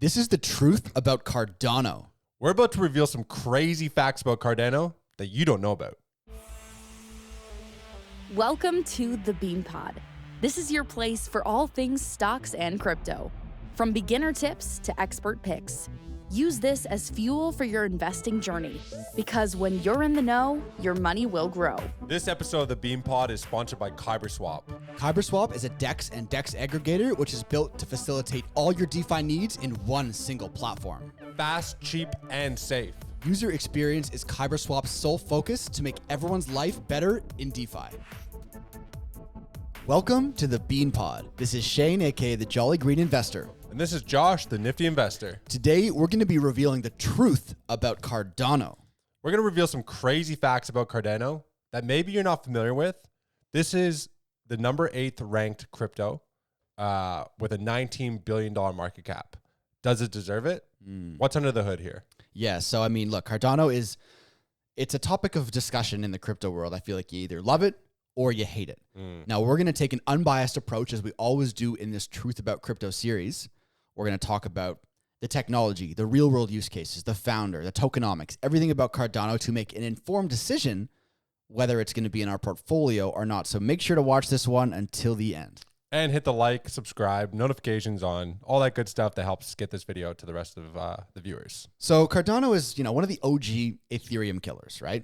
This is the truth about Cardano. We're about to reveal some crazy facts about Cardano that you don't know about. Welcome to the Bean Pod. This is your place for all things stocks and crypto. From beginner tips to expert picks. Use this as fuel for your investing journey, because when you're in the know, your money will grow. This episode of the Bean Pod is sponsored by KyberSwap. KyberSwap is a DEX and DEX aggregator, which is built to facilitate all your DeFi needs in one single platform. Fast, cheap, and safe. User experience is KyberSwap's sole focus to make everyone's life better in DeFi. Welcome to the Bean Pod. This is Shane, aka the Jolly Green Investor. And this is Josh, the Nifty Investor. Today, we're going to be revealing the truth about Cardano. We're going to reveal some crazy facts about Cardano that maybe you're not familiar with. This is the number 8th ranked crypto with a $19 billion market cap. Does it deserve it? What's under the hood here? Yeah, so I mean, look, Cardano it's a topic of discussion in the crypto world. I feel like you either love it or you hate it. Now, we're going to take an unbiased approach, as we always do in this Truth About Crypto series. We're going to talk about the technology, the real world use cases, the founder, the tokenomics, everything about Cardano to make an informed decision whether it's going to be in our portfolio or not. So make sure to watch this one until the end. And hit the like, subscribe, notifications on, all that good stuff that helps get this video to the rest of the viewers. So Cardano is, one of the OG Ethereum killers, right?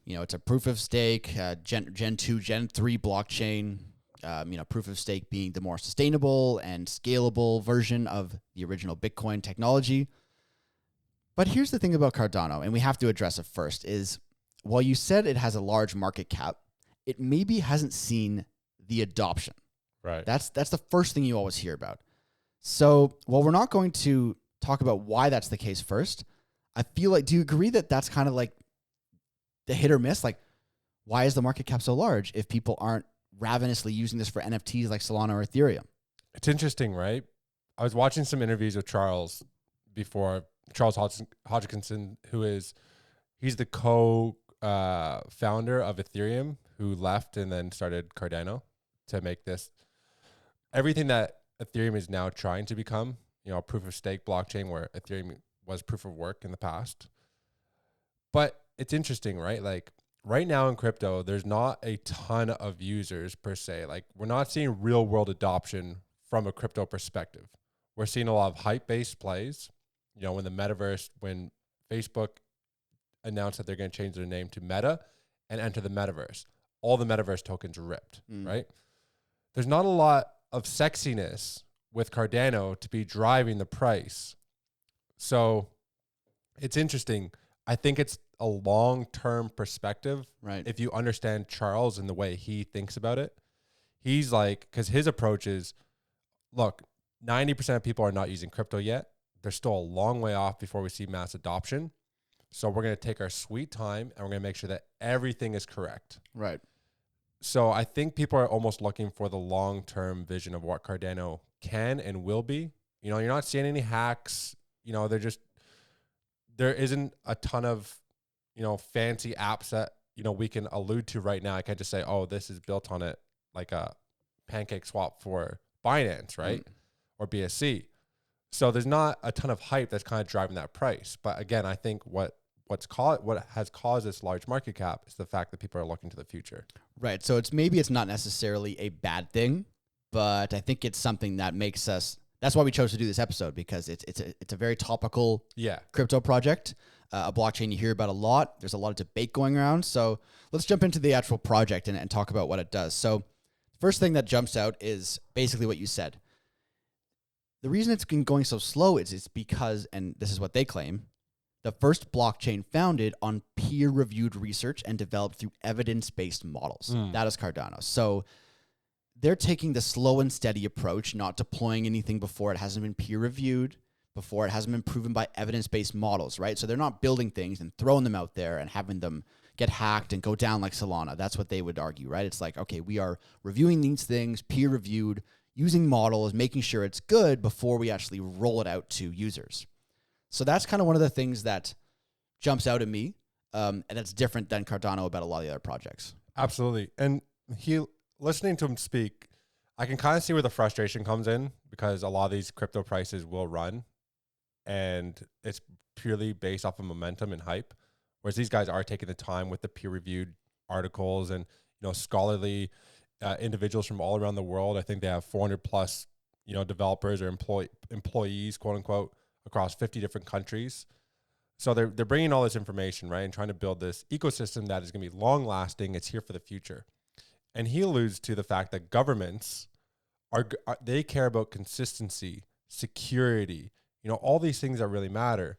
It's a proof of stake, Gen 2, Gen 3 blockchain. Proof of stake being the more sustainable and scalable version of the original Bitcoin technology. But here's the thing about Cardano, and we have to address it first, is while you said it has a large market cap, it maybe hasn't seen the adoption. Right. That's the first thing you always hear about. So while we're not going to talk about why that's the case first, I feel like, do you agree that that's kind of like the hit or miss? Like, why is the market cap so large if people aren't ravenously using this for NFTs like Solana or Ethereum? It's interesting, right? I was watching some interviews with Charles before, Charles Hodgkinson, he's the co-founder of Ethereum, who left and then started Cardano to make this everything that Ethereum is now trying to become, a proof of stake blockchain where Ethereum was proof of work in the past. But it's interesting, right? Like, right now in crypto, there's not a ton of users per se. Like, we're not seeing real world adoption from a crypto perspective. We're seeing a lot of hype-based plays. When Facebook announced that they're going to change their name to Meta and enter the metaverse, all the metaverse tokens ripped, right? There's not a lot of sexiness with Cardano to be driving the price. So it's interesting. I think it's a long-term perspective. Right. If you understand Charles and the way he thinks about it, he's like, because his approach is, look, 90% of people are not using crypto yet. They're still a long way off before we see mass adoption. So we're going to take our sweet time and we're going to make sure that everything is correct. Right. So I think people are almost looking for the long-term vision of what Cardano can and will be. You're not seeing any hacks. There isn't a ton of, fancy apps that, we can allude to right now. I can't just say, oh, this is built on it like a pancake swap for Binance, right? Or BSC. So there's not a ton of hype that's kind of driving that price. But again, I think what has caused this large market cap is the fact that people are looking to the future. Right. So it's not necessarily a bad thing, but I think it's something that makes us. That's why we chose to do this episode, because it's a very topical crypto project, a blockchain you hear about a lot. There's a lot of debate going around. So let's jump into the actual project and talk about what it does. So first thing that jumps out is basically what you said. The reason it's been going so slow is because, and this is what they claim, the first blockchain founded on peer-reviewed research and developed through evidence-based models. That is Cardano. So they're taking the slow and steady approach, not deploying anything before it hasn't been peer-reviewed, before it hasn't been proven by evidence-based models, right? So they're not building things and throwing them out there and having them get hacked and go down like Solana. That's what they would argue, right? It's like, okay, we are reviewing these things, peer-reviewed, using models, making sure it's good before we actually roll it out to users. So that's kind of one of the things that jumps out at me, and that's different than Cardano about a lot of the other projects. Absolutely. And listening to him speak, I can kind of see where the frustration comes in, because a lot of these crypto prices will run and it's purely based off of momentum and hype. Whereas these guys are taking the time with the peer-reviewed articles and scholarly individuals from all around the world. I think they have 400 plus developers or employees, quote unquote, across 50 different countries. So they're bringing all this information, right, and trying to build this ecosystem that is going to be long lasting. It's here for the future. And he alludes to the fact that governments they care about consistency, security, all these things that really matter.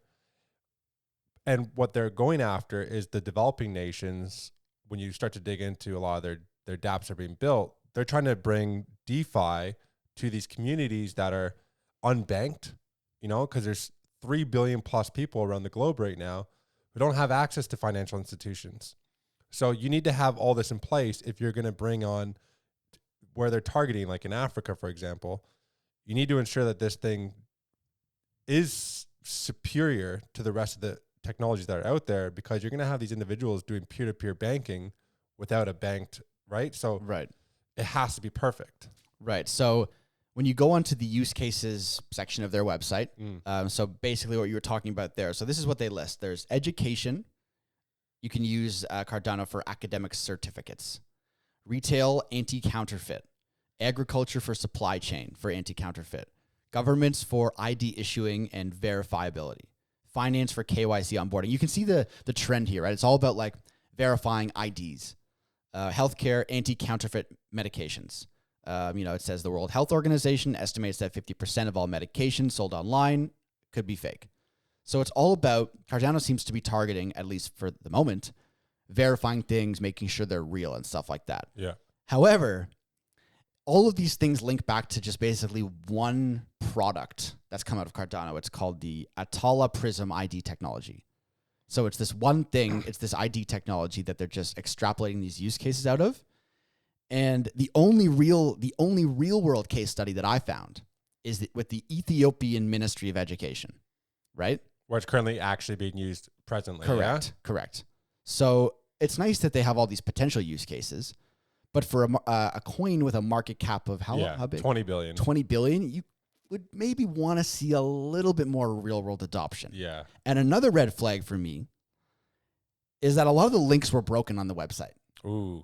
And what they're going after is the developing nations. When you start to dig into a lot of their dApps that are being built, they're trying to bring DeFi to these communities that are unbanked, because there's 3 billion plus people around the globe right now who don't have access to financial institutions. So you need to have all this in place if you're going to bring on where they're targeting, like in Africa, for example. You need to ensure that this thing is superior to the rest of the technologies that are out there, because you're going to have these individuals doing peer-to-peer banking without a banked, right? So it has to be perfect. Right. So when you go onto the use cases section of their website, so basically what you were talking about there, so this is what they list. There's education. You can use Cardano for academic certificates. Retail, anti-counterfeit. Agriculture for supply chain for anti-counterfeit. Governments for ID issuing and verifiability. Finance for KYC onboarding. You can see the trend here, right? It's all about like verifying IDs. Healthcare, anti-counterfeit medications. It says the World Health Organization estimates that 50% of all medications sold online could be fake. So it's all about, Cardano seems to be targeting, at least for the moment, verifying things, making sure they're real and stuff like that. Yeah. However, all of these things link back to just basically one product that's come out of Cardano. It's called the Atala Prism ID technology. So it's this one thing, it's this ID technology that they're just extrapolating these use cases out of. And the only real world case study that I found is with the Ethiopian Ministry of Education, right? Where it's currently actually being used presently. Correct. So it's nice that they have all these potential use cases, but for a coin with a market cap of how big? 20 billion. 20 billion, you would maybe want to see a little bit more real world adoption. Yeah. And another red flag for me is that a lot of the links were broken on the website. Ooh.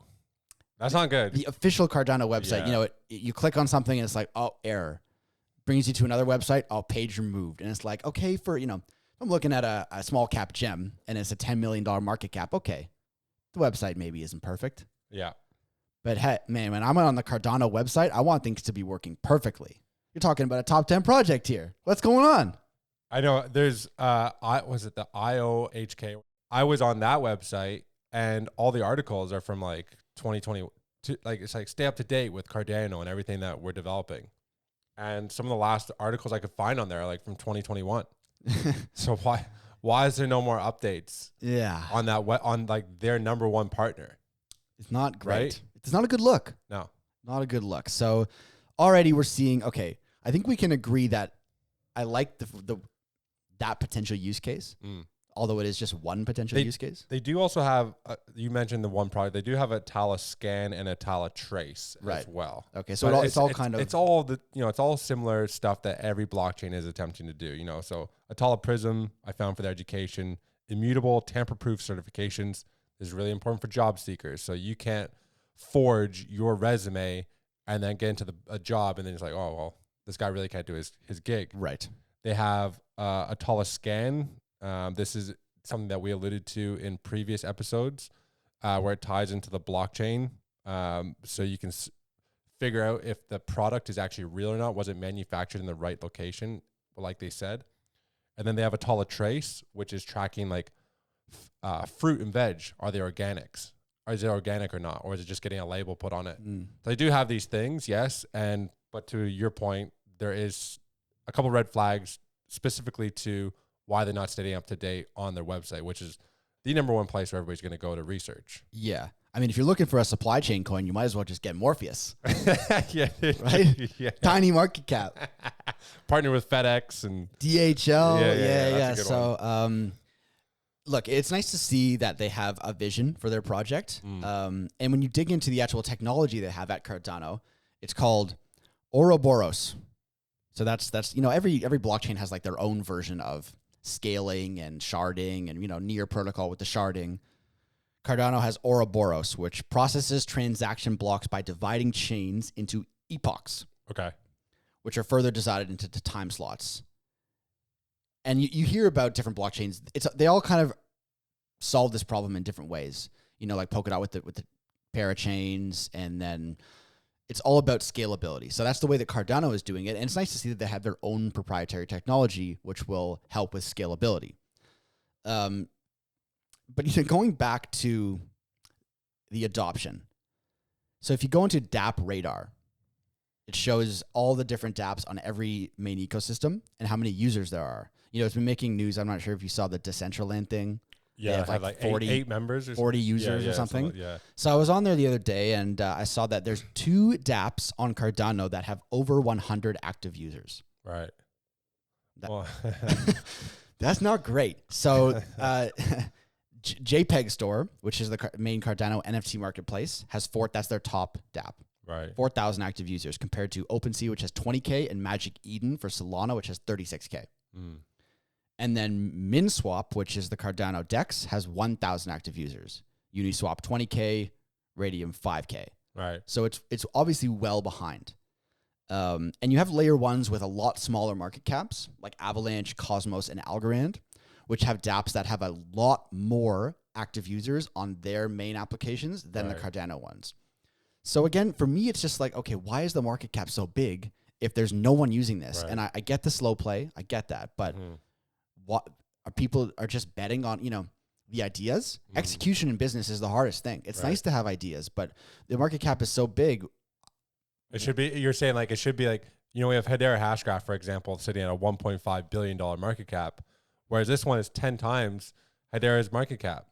That's not good. The official Cardano website, you click on something and it's like, oh, error. Brings you to another website, oh, page removed. And it's like, okay, I'm looking at a small cap gem and it's a $10 million market cap. Okay, the website maybe isn't perfect. Yeah. But hey, man, when I'm on the Cardano website, I want things to be working perfectly. You're talking about a top 10 project here. What's going on? I know there's, was it the IOHK? I was on that website and all the articles are from like 2020. It's like stay up to date with Cardano and everything that we're developing. And some of the last articles I could find on there are like from 2021. So why is there no more updates? Yeah. On on like their number one partner? It's not great. Right? It's not a good look. No. Not a good look. So already we're seeing, okay, I think we can agree that I like that potential use case. Although it is just one potential use case. They do also have, you mentioned the one product, they do have a Atala Scan and Atala Trace as well. Okay, so it's all similar stuff that every blockchain is attempting to do, So Atala Prism, I found for their education, immutable, tamper-proof certifications is really important for job seekers. So you can't forge your resume and then get into a job and then it's like, oh, well, this guy really can't do his gig. Right. They have Atala Scan. This is something that we alluded to in previous episodes where it ties into the blockchain. So you can figure out if the product is actually real or not. Was it manufactured in the right location, like they said? And then they have Atala Trace, which is tracking like fruit and veg. Are they organics? Or is it organic or not? Or is it just getting a label put on it? So they do have these things, yes. But to your point, there is a couple red flags specifically to why they're not staying up to date on their website, which is the number one place where everybody's going to go to research. Yeah. I mean, if you're looking for a supply chain coin, you might as well just get Morpheus. Yeah. Right? Yeah. Tiny market cap. Partner with FedEx and DHL. Yeah. So, look, it's nice to see that they have a vision for their project. And when you dig into the actual technology they have at Cardano, it's called Ouroboros. So that's every blockchain has like their own version of scaling and sharding and near protocol with the sharding. Cardano has Ouroboros, which processes transaction blocks by dividing chains into epochs. Okay. Which are further divided into time slots. And you hear about different blockchains. They all kind of solve this problem in different ways. Like Polkadot with the parachains, and then it's all about scalability. So that's the way that Cardano is doing it. And it's nice to see that they have their own proprietary technology, which will help with scalability. But going back to the adoption. So if you go into DApp Radar, it shows all the different dApps on every main ecosystem and how many users there are. It's been making news. I'm not sure if you saw the Decentraland thing. Yeah, it had like 40, eight members or 40 users or something. Yeah. So I was on there the other day, and I saw that there's 2 dApps on Cardano that have over 100 active users. Right. That's not great. So JPEG Store, which is the main Cardano NFT marketplace, has that's their top dApp. Right. 4,000 active users compared to OpenSea, which has 20K, and Magic Eden for Solana, which has 36K. And then MinSwap, which is the Cardano DEX, has 1,000 active users. Uniswap 20K, Radium 5K. Right. So it's obviously well behind. And you have layer ones with a lot smaller market caps, like Avalanche, Cosmos, and Algorand, which have dApps that have a lot more active users on their main applications than the Cardano ones. So again, for me, it's just like, okay, why is the market cap so big if there's no one using this? Right. And I get the slow play. I get that. But what are people are just betting on, the ideas? Execution in business is the hardest thing. It's nice to have ideas, but the market cap is so big. It should be, you're saying like, it should be like, we have Hedera Hashgraph, for example, sitting at a $1.5 billion market cap, whereas this one is 10 times Hedera's market cap,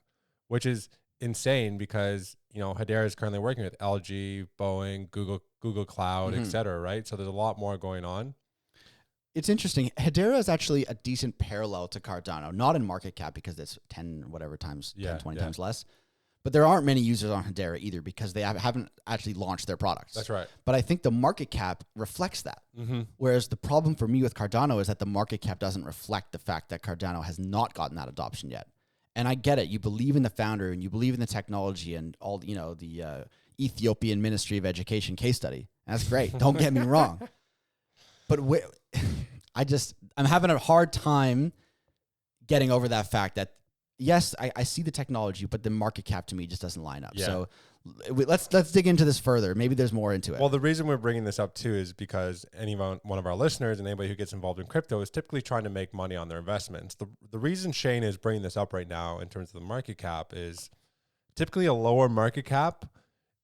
which is insane because, Hedera is currently working with LG, Boeing, Google Cloud, et cetera, right? So there's a lot more going on. It's interesting. Hedera is actually a decent parallel to Cardano, not in market cap because it's 10 times, 20 times less. But there aren't many users on Hedera either because they haven't actually launched their products. That's right. But I think the market cap reflects that. Whereas the problem for me with Cardano is that the market cap doesn't reflect the fact that Cardano has not gotten that adoption yet. And I get it. You believe in the founder and you believe in the technology and all, the Ethiopian Ministry of Education case study. That's great. Don't get me wrong. But I'm having a hard time getting over that fact that, yes, I see the technology, but the market cap to me just doesn't line up. Yeah. So let's dig into this further. Maybe there's more into it. Well, the reason we're bringing this up too is because one of our listeners and anybody who gets involved in crypto is typically trying to make money on their investments. The reason Shane is bringing this up right now in terms of the market cap is typically a lower market cap.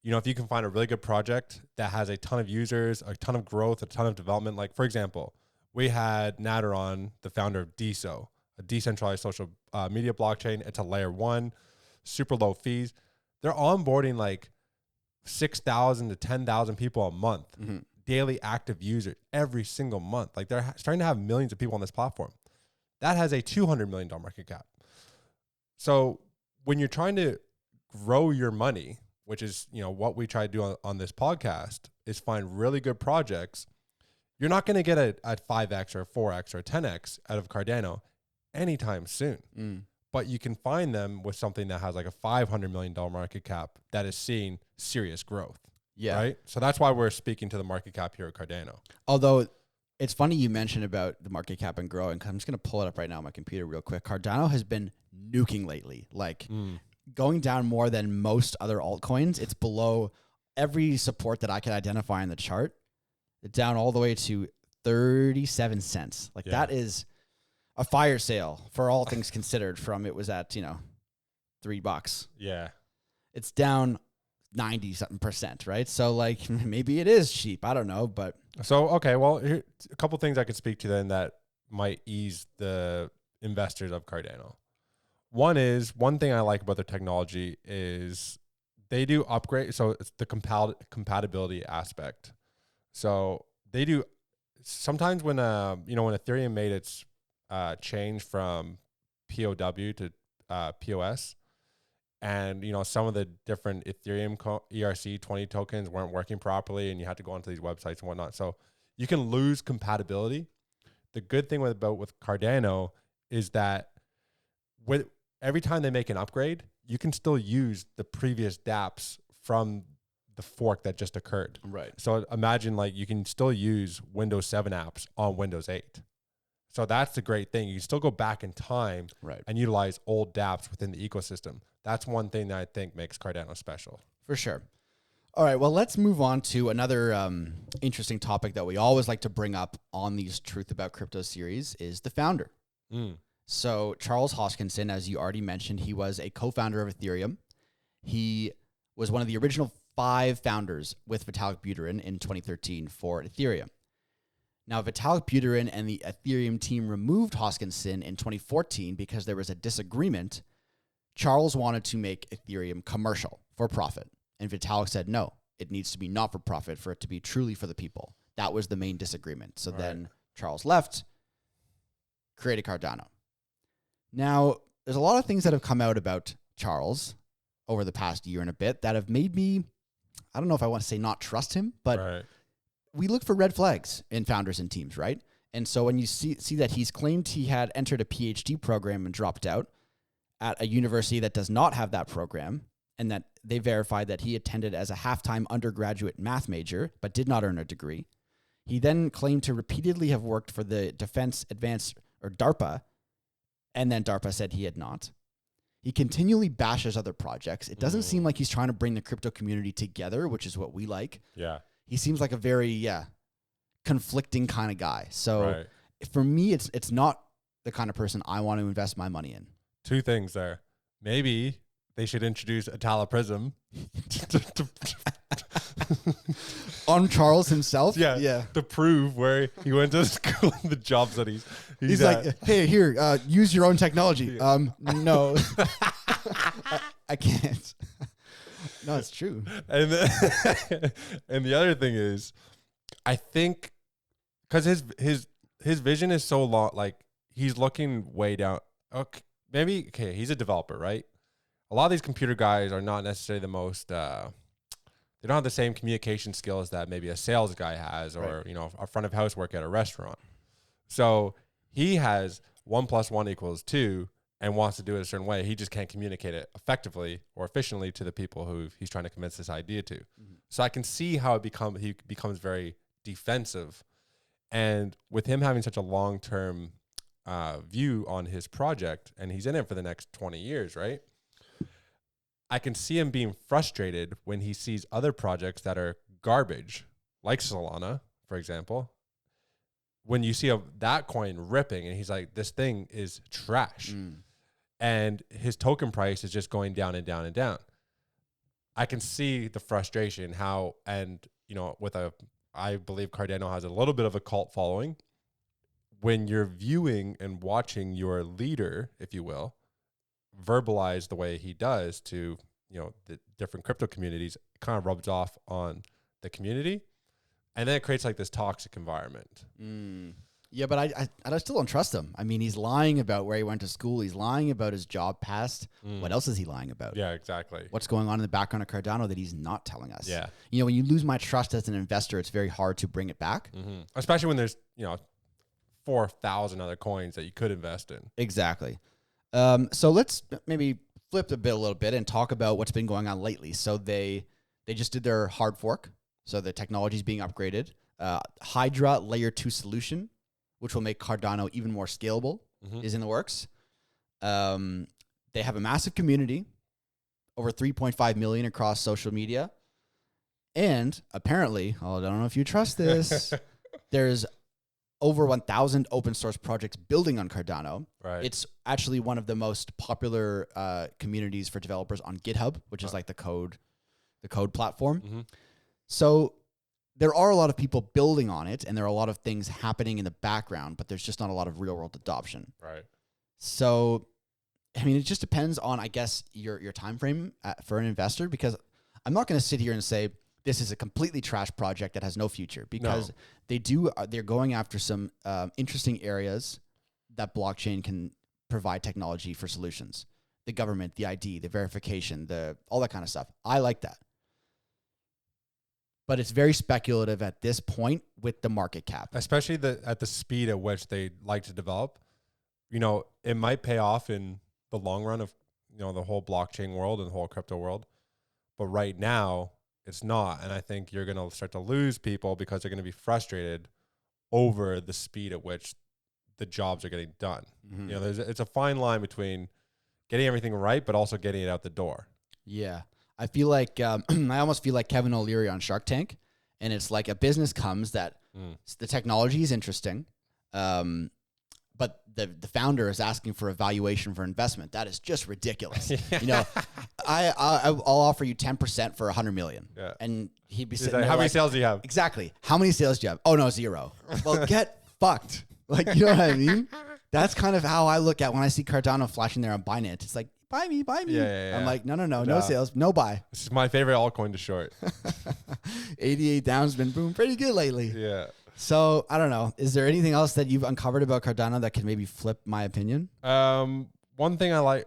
If you can find a really good project that has a ton of users, a ton of growth, a ton of development, like for example, we had Nader on, the founder of DeSo, a decentralized social media blockchain. It's a layer 1, super low fees. They're onboarding like 6,000 to 10,000 people a month, daily active users every single month. Like they're starting to have millions of people on this platform. That has a $200 million market cap. So when you're trying to grow your money, which is, what we try to do on this podcast, is find really good projects. You're not going to get a 5x or a 4x or a 10x out of Cardano anytime soon. But you can find them with something that has like a $500 million market cap that is seeing serious growth. Yeah. Right. So that's why we're speaking to the market cap here at Cardano. Although it's funny you mentioned about the market cap and growing. I'm just going to pull it up right now on my computer real quick. Cardano has been nuking lately, like going down more than most other altcoins. It's below every support that I can identify in the chart. It's down all the way to 37 cents. Like that is a fire sale for all things considered from it was at, $3. Yeah. It's down 90-something%, right? So like maybe it is cheap. I don't know, but. So, okay. Well, here, a couple things I could speak to then that might ease the investors of Cardano. One thing I like about their technology is they do upgrade. So it's the compatibility aspect. So they do sometimes when Ethereum made its change from POW to POS, and some of the different Ethereum ERC20 tokens weren't working properly, and you had to go onto these websites and whatnot. So You can lose compatibility. The good thing with Cardano is that every time they make an upgrade, you can still use the previous dApps from the fork that just occurred. Right. So imagine like you can still use Windows 7 apps on Windows 8. So that's the great thing. You can still go back in time and utilize old dApps within the ecosystem. That's one thing that I think makes Cardano special. For sure. All right, well, let's move on to another interesting topic that we always like to bring up on these Truth About Crypto series is the founder. So Charles Hoskinson, as you already mentioned, he was a co-founder of Ethereum. He was one of the original 5 founders with Vitalik Buterin in 2013 for Ethereum. Now, Vitalik Buterin and the Ethereum team removed Hoskinson in 2014 because there was a disagreement. Charles wanted to make Ethereum commercial for profit. And Vitalik said, no, it needs to be not for profit for it to be truly for the people. That was the main disagreement. So then Charles left, created Cardano. Now, there's a lot of things that have come out about Charles over the past year and a bit that have made me, I don't know if I want to say not trust him, but we look for red flags in founders and teams, right? And so when you see that he's claimed he had entered a PhD program and dropped out at a university that does not have that program, and that they verified that he attended as a half-time undergraduate math major, but did not earn a degree. He then claimed to repeatedly have worked for the Defense Advanced, or DARPA, and then DARPA said he had not. He continually bashes other projects. It doesn't seem like he's trying to bring the crypto community together, which is what we like. Yeah. He seems like a very, conflicting kind of guy. So for me, it's not the kind of person I want to invest my money in. 2 things there. Maybe they should introduce Atala Prism on Charles himself. Yeah. To prove where he went to school and the jobs that he's like, hey, here, use your own technology. No, I can't. No, it's true. And and the other thing is, I think because his vision is so long, like he's looking way down. Okay, he's a developer, right? A lot of these computer guys are not necessarily the most, they don't have the same communication skills that maybe a sales guy has or, a front of house work at a restaurant. So he has 1 + 1 = 2 and wants to do it a certain way. He just can't communicate it effectively or efficiently to the people who he's trying to convince this idea to. So I can see how he becomes very defensive. And with him having such a long-term view on his project, and he's in it for the next 20 years, right? I can see him being frustrated when he sees other projects that are garbage, like Solana, for example. When you see that coin ripping and he's like, this thing is trash. And his token price is just going down and down and down. I can see the frustration, I believe Cardano has a little bit of a cult following. When you're viewing and watching your leader, if you will, verbalize the way he does to, the different crypto communities, it kind of rubs off on the community. And then it creates like this toxic environment. Yeah, but I still don't trust him. I mean, he's lying about where he went to school. He's lying about his job past. What else is he lying about? Yeah, exactly. What's going on in the background of Cardano that he's not telling us? Yeah. When you lose my trust as an investor, it's very hard to bring it back. Especially when there's, 4,000 other coins that you could invest in. Exactly. So let's maybe flip a little bit and talk about what's been going on lately. So they just did their hard fork. So the technology is being upgraded. Hydra Layer 2 solution, which will make Cardano even more scalable, is in the works. They have a massive community, over 3.5 million across social media. And apparently, I don't know if you trust this, there's over 1,000 open source projects building on Cardano. Right. It's actually one of the most popular communities for developers on GitHub, which is like the code platform. So there are a lot of people building on it, and there are a lot of things happening in the background, but there's just not a lot of real world adoption. Right. So, I mean, it just depends on, I guess, your time frame for an investor, because I'm not going to sit here and say this is a completely trash project that has no future, because they're going after some interesting areas that blockchain can provide technology for solutions. The government, the ID, the verification, all that kind of stuff. I like that. but it's very speculative at this point with the market cap. Especially at the speed at which they like to develop. You know, it might pay off in the long run of, you know, the whole blockchain world and the whole crypto world. But right now, it's not. And I think you're going to start to lose people because they're going to be frustrated over the speed at which the jobs are getting done. Mm-hmm. You know, it's a fine line between getting everything right, but also getting it out the door. Yeah. I feel like, I almost feel like Kevin O'Leary on Shark Tank. And it's like a business comes that the technology is interesting, but the founder is asking for a valuation for investment. That is just ridiculous. You know, I'll offer you 10% for $100 million. Yeah. And he'd be sitting like, there how many sales do you have? Exactly. How many sales do you have? Oh no, 0. Well, get fucked. Like, you know what I mean? That's kind of how I look at when I see Cardano flashing there on Binance. It's like, buy me. Yeah. I'm like, no sales, no buy. This is my favorite altcoin to short. 88 down's been boom pretty good lately. Yeah. So I don't know. Is there anything else that you've uncovered about Cardano that can maybe flip my opinion? One thing I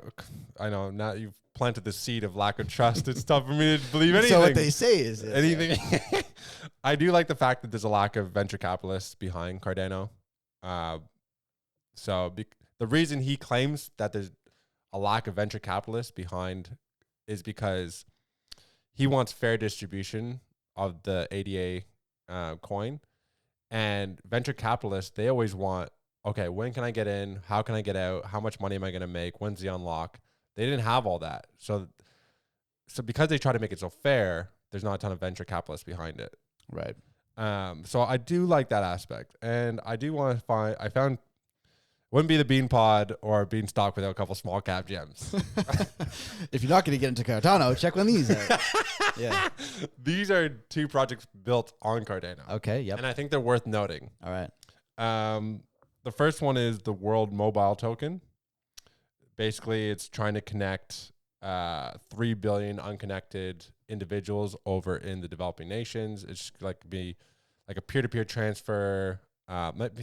know now you've planted the seed of lack of trust. It's tough for me to believe anything. So what they say is anything. I do like the fact that there's a lack of venture capitalists behind Cardano. The reason he claims that there's a lack of venture capitalists behind is because he wants fair distribution of the ADA coin. And venture capitalists, they always want, okay, when can I get in? How can I get out? How much money am I going to make? When's the unlock? They didn't have all that. So because they try to make it so fair, there's not a ton of venture capitalists behind it. Right. So I do like that aspect. And I do want to I found, wouldn't be the Bean Pod or Beanstalk without a couple small cap gems. If you're not going to get into Cardano, check one of these out. Yeah. These are 2 projects built on Cardano. Okay, yep. And I think they're worth noting. All right. The first one is the World Mobile Token. Basically, it's trying to connect 3 billion unconnected individuals over in the developing nations. It's like be like a peer-to-peer transfer.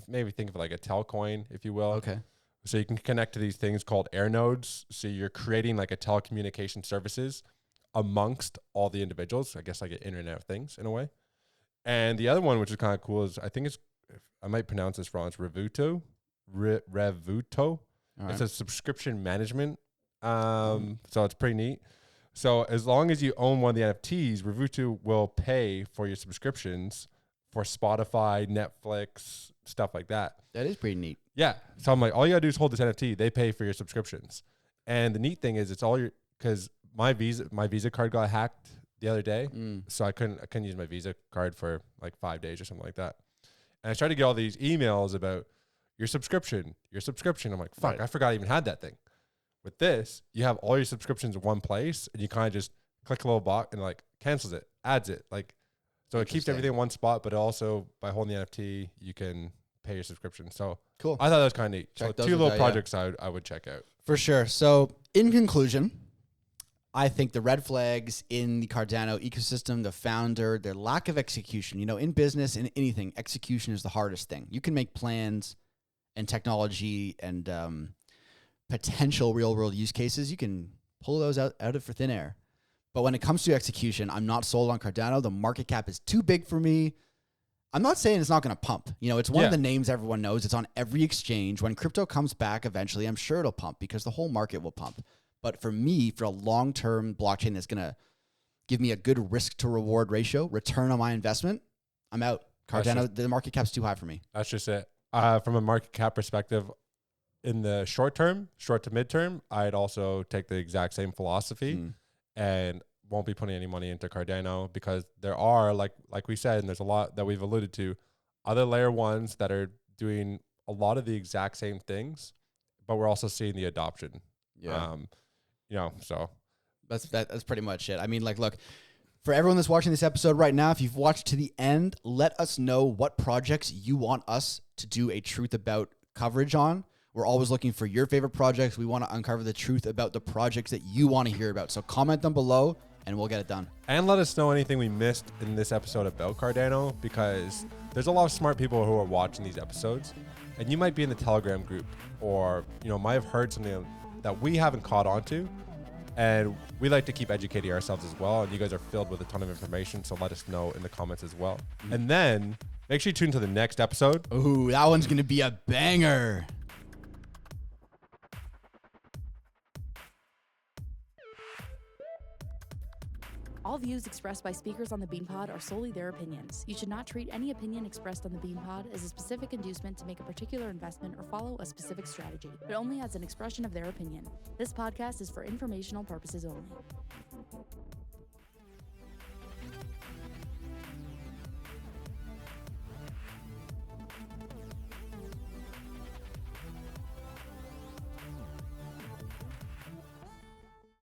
Maybe think of it like a telcoin, if you will. Okay. So you can connect to these things called air nodes. So you're creating like a telecommunication services amongst all the individuals. I guess like an Internet of Things in a way. And the other one, which is kind of cool, is I might pronounce this wrong. It's Revuto. Revuto. Right. It's a subscription management. So it's pretty neat. So as long as you own one of the NFTs, Revuto will pay for your subscriptions for Spotify, Netflix, stuff like that. That is pretty neat. Yeah. So I'm like, all you gotta do is hold this NFT. They pay for your subscriptions. And the neat thing is it's all because my Visa card got hacked the other day. So I couldn't use my Visa card for like 5 days or something like that. And I started to get all these emails about your subscription. I'm like, fuck, right. I forgot I even had that thing. With this, you have all your subscriptions in one place and you kind of just click a little box and like cancels it, adds it. Like, so it keeps everything in one spot, but also by holding the NFT, you can pay your subscription. So cool. I thought that was kind of neat. So 2 little projects I would check out. For sure. So in conclusion, I think the red flags in the Cardano ecosystem, the founder, their lack of execution, you know, in business, in anything, execution is the hardest thing. You can make plans and technology and potential real world use cases. You can pull those out of for thin air. But when it comes to execution, I'm not sold on Cardano. The market cap is too big for me. I'm not saying it's not going to pump. You know, it's one of the names everyone knows. It's on every exchange. When crypto comes back eventually, I'm sure it'll pump because the whole market will pump. But for me, for a long-term blockchain that's going to give me a good risk to reward ratio, return on my investment, I'm out. Cardano, the market cap's too high for me. That's just it. From a market cap perspective, in the short to midterm, I'd also take the exact same philosophy and won't be putting any money into Cardano because there are, like we said, and there's a lot that we've alluded to, other layer ones that are doing a lot of the exact same things, but we're also seeing the adoption. Yeah. You know, so that's pretty much it. I mean, like, look, for everyone that's watching this episode right now, if you've watched to the end, let us know what projects you want us to do a truth about coverage on. We're always looking for your favorite projects. We want to uncover the truth about the projects that you want to hear about. So comment them below and we'll get it done. And let us know anything we missed in this episode about Cardano, because there's a lot of smart people who are watching these episodes, and you might be in the Telegram group or, you know, might have heard something that we haven't caught on to. And we like to keep educating ourselves as well. And you guys are filled with a ton of information. So let us know in the comments as well. And then make sure you tune to the next episode. Ooh, that one's going to be a banger. All views expressed by speakers on the BeanPod are solely their opinions. You should not treat any opinion expressed on the BeanPod as a specific inducement to make a particular investment or follow a specific strategy, but only as an expression of their opinion. This podcast is for informational purposes only.